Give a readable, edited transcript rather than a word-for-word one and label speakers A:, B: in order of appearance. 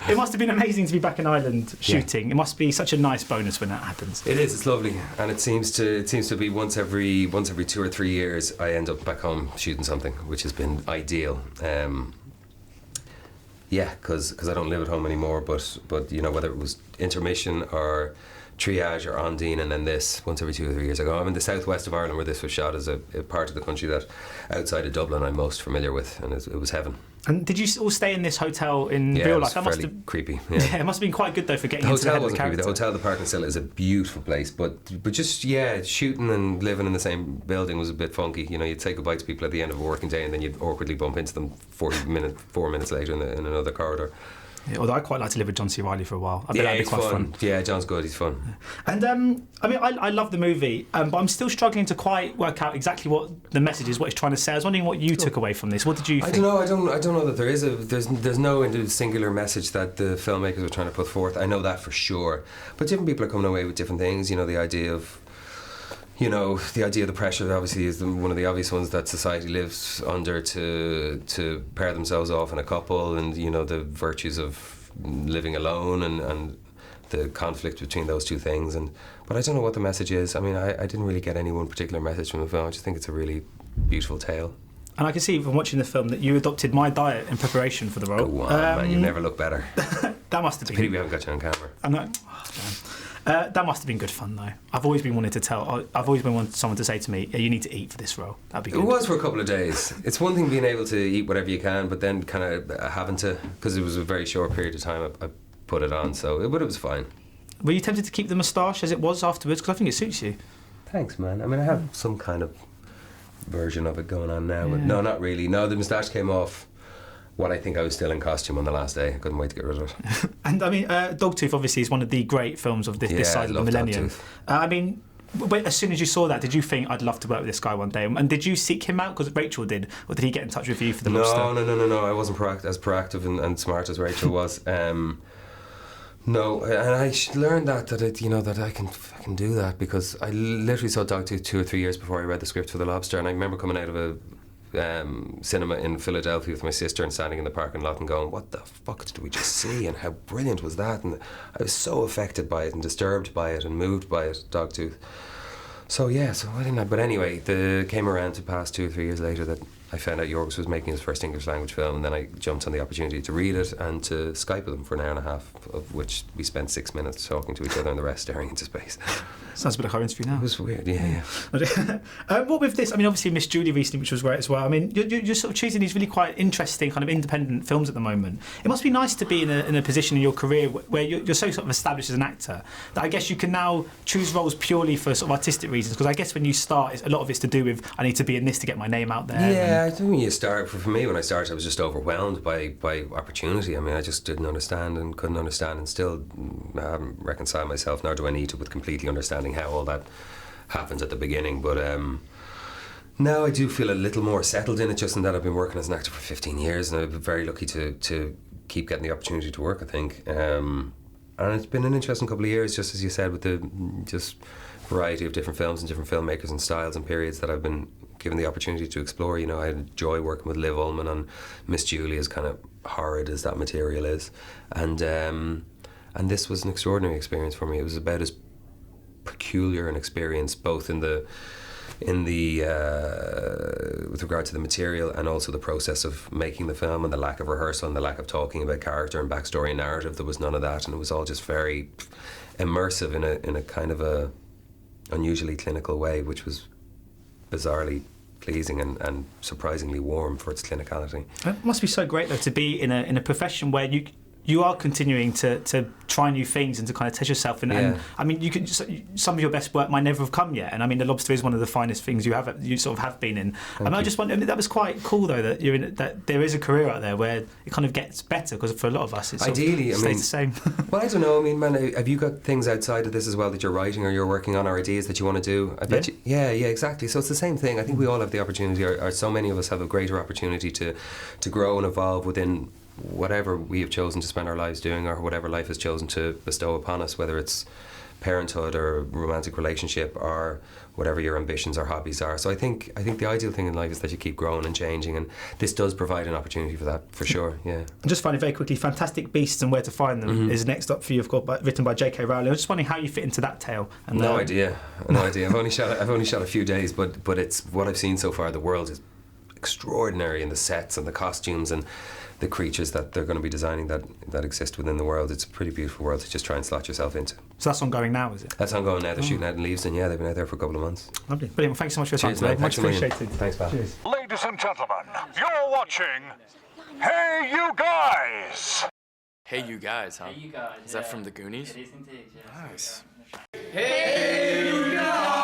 A: It must have been amazing to be back in Ireland shooting. It must be such a nice bonus when that happens.
B: It is. It's lovely, and it seems to be once every 2 or 3 years I end up back home shooting something, which has been ideal. Because I don't live at home anymore. But whether it was intermission or triage or Ondine, and then this once every 2 or 3 years ago. I'm in the southwest of Ireland, where this was shot, as a part of the country that outside of Dublin I'm most familiar with, and it was heaven.
A: And did you all stay in this hotel in real life?
B: That must have been creepy. Yeah.
A: It must have been quite good though for getting
B: the
A: into the head
B: hotel
A: of the character.
B: The hotel, the Park Still, is a beautiful place, but just shooting and living in the same building was a bit funky. You'd say goodbye to people at the end of a working day, and then you'd awkwardly bump into them 4 minutes later in another corridor.
A: Yeah, although I quite like to live with John C. Reilly for a while. I bet that'd be quite fun.
B: Yeah, John's good. He's fun.
A: And I love the movie, but I'm still struggling to quite work out exactly what the message is, what it's trying to say. I was wondering what you took away from this. What did you think?
B: I don't know that there's no singular message that the filmmakers are trying to put forth. I know that for sure. But different people are coming away with different things. The idea of the pressure obviously is one of the obvious ones that society lives under to pair themselves off in a couple, and the virtues of living alone and the conflict between those two things. But I don't know what the message is. I mean, I didn't really get any one particular message from the film. I just think it's a really beautiful tale. And
A: I can see from watching the film that you adopted my diet in preparation for the role.
B: Go on, man, you never look better.
A: That must have been.
B: It's a pity we haven't got you on camera.
A: I know. That must have been good fun though. I've always been wanting someone to say to me, you need to eat for this role. That'd be good.
B: It was for a couple of days. It's one thing being able to eat whatever you can, but then kind of having to, because it was a very short period of time I put it on, but it was fine.
A: Were you tempted to keep the moustache as it was afterwards? Because I think it suits you.
B: Thanks, man. I mean, I have some kind of version of it going on now, but no, not really. No, the moustache came off when I think I was still in costume on the last day. I couldn't wait to get rid of it.
A: And I mean, Dogtooth obviously is one of the great films of this side of the millennium. I mean, as soon as you saw that, did you think, I'd love to work with this guy one day? And did you seek him out because Rachel did, or did he get in touch with you for the Lobster?
B: No. I wasn't as proactive and smart as Rachel was. No, and I learned that I can do that, because I literally saw Dogtooth 2 or 3 years before I read the script for the Lobster, and I remember coming out of a cinema in Philadelphia with my sister and standing in the parking lot and going, what the fuck did we just see, and how brilliant was that? And I was so affected by it and disturbed by it and moved by it, Dogtooth. So I didn't. But anyway, came around to pass 2 or 3 years later that I found out Yorgos was making his first English language film, and then I jumped on the opportunity to read it and to Skype with him for an hour and a half, of which we spent 6 minutes talking to each other and the rest staring into space.
A: Sounds a bit like our interview now.
B: It was weird, yeah.
A: What with this, I mean, obviously Miss Julie recently, which was great as well. I mean, you're sort of choosing these really quite interesting kind of independent films at the moment. It must be nice to be in a position in your career where you're so sort of established as an actor that I guess you can now choose roles purely for sort of artistic reasons, because I guess when you start, a lot of it's to do with, I need to be in this to get my name out there.
B: Yeah, I think when you start, for me, when I started, I was just overwhelmed by opportunity. I mean, I just didn't understand and couldn't understand, and still haven't reconciled myself, nor do I need to, with completely understanding how all that happens at the beginning. But now I do feel a little more settled in it, just in that I've been working as an actor for 15 years, and I've been very lucky to keep getting the opportunity to work, I think. And it's been an interesting couple of years, just as you said, with the just variety of different films and different filmmakers and styles and periods that I've been given the opportunity to explore. I enjoy working with Liv Ullmann on Miss Julie, as kind of horrid as that material is, and this was an extraordinary experience for me. It was about as peculiar an experience, both in the with regard to the material and also the process of making the film, and the lack of rehearsal and the lack of talking about character and backstory and narrative. There was none of that, and it was all just very immersive in a kind of a unusually clinical way, which was bizarrely pleasing and surprisingly warm for its clinicality.
A: It must be so great though to be in a profession where you are continuing to try new things and to kind of test yourself. And I mean, some of your best work might never have come yet. And I mean, The Lobster is one of the finest things you sort of have been in. I just wonder, that was quite cool though, that there is a career out there where it kind of gets better, because for a lot of us, it's
B: ideally
A: stays the same.
B: Well, I don't know. I mean, man, have you got things outside of this as well that you're writing or you're working on, or ideas that you want to do? I bet you. Yeah, exactly. So it's the same thing. I think we all have the opportunity, or so many of us have a greater opportunity to grow and evolve within whatever we have chosen to spend our lives doing, or whatever life has chosen to bestow upon us, whether it's parenthood or romantic relationship or whatever your ambitions or hobbies are. So I think the ideal thing in life is that you keep growing and changing, and this does provide an opportunity for that, for sure. Yeah.
A: And just finally, very quickly, Fantastic Beasts and Where to Find Them is next up for you, of course, written by J.K. Rowling. I'm just wondering how you fit into that tale. And
B: no idea. I've only shot a few days, but it's what I've seen so far. The world is extraordinary, in the sets and the costumes and the creatures that they're going to be designing that exist within the world. It's a pretty beautiful world to just try and slot yourself into.
A: So that's ongoing now, is it?
B: That's ongoing now. They're shooting out in Leavesden. Yeah, they've been out there for a couple of months.
A: Lovely. Brilliant. Well, thanks so much for your time
B: Cheers,
A: today. Much appreciated.
B: Thanks, pal.
A: Cheers.
C: Ladies and gentlemen, you're watching Hey You Guys!
D: Hey You Guys, huh?
E: Hey, you guys.
D: Is that from the Goonies?
E: It is indeed, yeah.
D: Nice.
E: Hey, you guys!